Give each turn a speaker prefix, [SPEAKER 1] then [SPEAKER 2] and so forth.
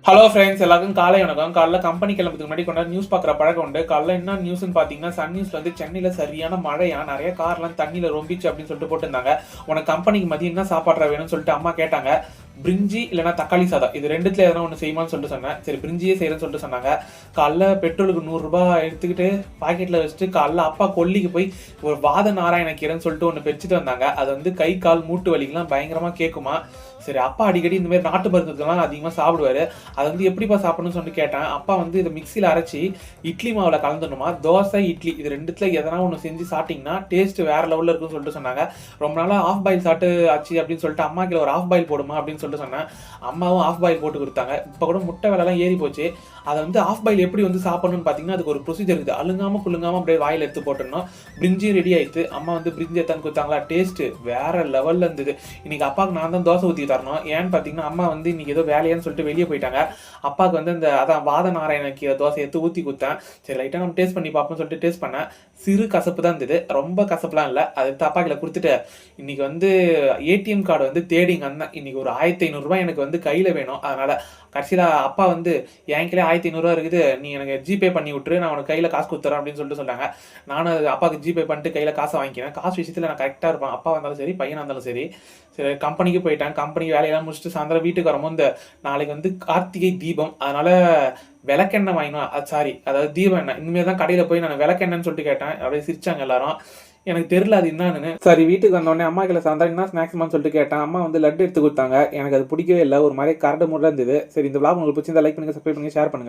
[SPEAKER 1] Hello friends, எல்லாருக்கும் காலை வணக்கம். காலைல கம்பெனி கிளம்புறதுக்கு முன்னாடி கொண்டாந்து நியூஸ் பார்க்குற பழக்கம் உண்டு. காலைல என்ன நியூஸ்ன்னு பார்த்தீங்கன்னா, சன் நியூஸ்ல வந்து சென்னையில் சரியான மழையா, நிறைய கார்லாம் தண்ணியில் ரொம்பிச்சு அப்படின்னு சொல்லிட்டு போட்டுருந்தாங்க. உனக்கு கம்பெனிக்கு மதியம் என்ன சாப்பாடுற வேணும்னு சொல்லிட்டு அம்மா கேட்டாங்க. பிரிஞ்சி இல்லைனா தக்காளி சாதம், இது ரெண்டுத்துல எதனா ஒன்று செய்யுமான்னு சொல்லிட்டு சொன்னேன். சரி பிரிஞ்சியே செய்யறேன்னு சொல்லிட்டு சொன்னாங்க. காலைல பெட்ரோலுக்கு 100 ரூபாய் எடுத்துக்கிட்டு பாக்கெட்டில் வச்சுட்டு காலைல அப்பா கொல்லிக்கு போய் ஒரு வாத நாராயண கீரைன்னு சொல்லிட்டு ஒன்று பெச்சுட்டு வந்தாங்க. அது வந்து கை கால் மூட்டு வலிக்கெல்லாம் பயங்கரமாக கேட்குமா. சரி அப்பா அடிக்கடி இந்த மாதிரி நாட்டு மருந்துலாம் அதிகமாக சாப்பிடுவாரு. அதை வந்து எப்படிப்பா சாப்பிடணும்னு சொல்லிட்டு கேட்டேன். அப்பா வந்து இதை மிக்சியில் அரைச்சி இட்லி மாவில் கலந்துடணுமா, தோசை இட்லி இது ரெண்டுத்துல எதனா ஒன்று செஞ்சு சாப்பிட்டிங்கன்னா டேஸ்ட் வேற லெவலில் இருக்குன்னு சொல்லிட்டு சொன்னாங்க. ரொம்ப நாளாக ஆஃப் பாயில் சாப்பிட்டு ஆச்சு அப்படின்னு சொல்லிட்டு அம்மா கிட்ட ஒரு ஆஃப் பாயில் போடுமா அப்படின்னு சொல்லிட்டு சொன்னேன். அம்மாவும் ஆஃப் பாயில் போட்டு கொடுத்தாங்க. இப்போ கூட முட்டை விலைலாம் ஏறி போச்சு. அதை வந்து ஆஃப் பாயில் எப்படி வந்து சாப்பிடணும்னு பார்த்தீங்கன்னா அதுக்கு ஒரு ப்ரொசீஜர் இருக்குது. அழுங்காமல் குழுங்காமல் அப்படியே வாயில் எடுத்து போட்டுடணும். பிரிஞ்சி ரெடி ஆயிடுச்சு. அம்மா வந்து பிரிஞ்சி எடுத்தாந்து கொடுத்தாங்களா, டேஸ்ட்டு வேற லெவலில் இருந்தது. இன்னைக்கு அப்பாவுக்கு நான் தான் தோசை ஊற்றி தரணும். ஏன்னு பார்த்தீங்கன்னா அம்மா வந்து இன்னைக்கு ஏதோ வேலையான்னு சொல்லிட்டு வெளியே போயிட்டாங்க. அப்பாவுக்கு வந்து இந்த வாத நாராயண கீரை தோசை எடுத்து ஊற்றி கொடுத்தேன். சரி லைட்டாக நம்ம டேஸ்ட் பண்ணி பார்ப்போம்னு சொல்லிட்டு டேஸ்ட் பண்ணேன். சிறு கசப்பு தான் இருந்தது, ரொம்ப கசப்புலாம் இல்லை. அது அப்பா கிட்ட கொடுத்துட்டு இன்னைக்கு வந்து ஏடிஎம் கார்டு வந்து தேடிங்க வந்தேன். இன்னைக்கு ஒரு 1500 ரூபாய் எனக்கு வந்து கையில் வேணும். அதனால கடைசியில் அப்பா வந்து என் கையில 1500 ரூபா இருக்குது, நீ எனக்கு ஜிபே பண்ணி விட்டுரு, நான் உனக்கு கையில் காசு கொடுத்துறேன் அப்படின்னு சொல்லிட்டு சொன்னாங்க. நானும் அது அப்பாவுக்கு ஜிபே பண்ணிட்டு கையில் காசை வாங்கிக்கிறேன். காசு விஷயத்தில் நான் கரெக்டாக இருப்பேன். அப்பா வந்தாலும் சரி பையனாக இருந்தாலும் சரி. சரி கம்பெனிக்கு போயிட்டேன். கம்பெனிக்கு வேலையெல்லாம் முடிச்சுட்டு சாயந்தரம் வீட்டுக்கு வரும்போது இந்த நாளைக்கு வந்து கார்த்திகை தீபம், அதனால விளக்கெண்ணெய் வாங்கினோம். சாரி அதாவது தீபம் எண்ணெய். இனிமேல் தான் கடையில் போய் நான் விளக்கெண்ணெய்ன்னு சொல்லிட்டு கேட்டேன். அப்படியே சிரிச்சாங்க எல்லாரும். எனக்கு தெரியல அது என்னன்னு. சரி வீட்டுக்கு வந்தோடனே அம்மா கிட்ட சாயந்தரம் என்ன ஸ்நாக்ஸ்மான்னு சொல்லிட்டு கேட்டேன். அம்மா வந்து லட்டு எடுத்து கொடுத்தாங்க. எனக்கு அது பிடிக்கவே இல்லை, ஒரு மாதிரி கரடு முறை இருந்தது. சரி இந்த விளாக் உங்களுக்கு பிடிச்சிருந்தா லைக் பண்ணுங்க, சப்ஸ்கிரைப் பண்ணுங்க, ஷேர் பண்ணுங்க.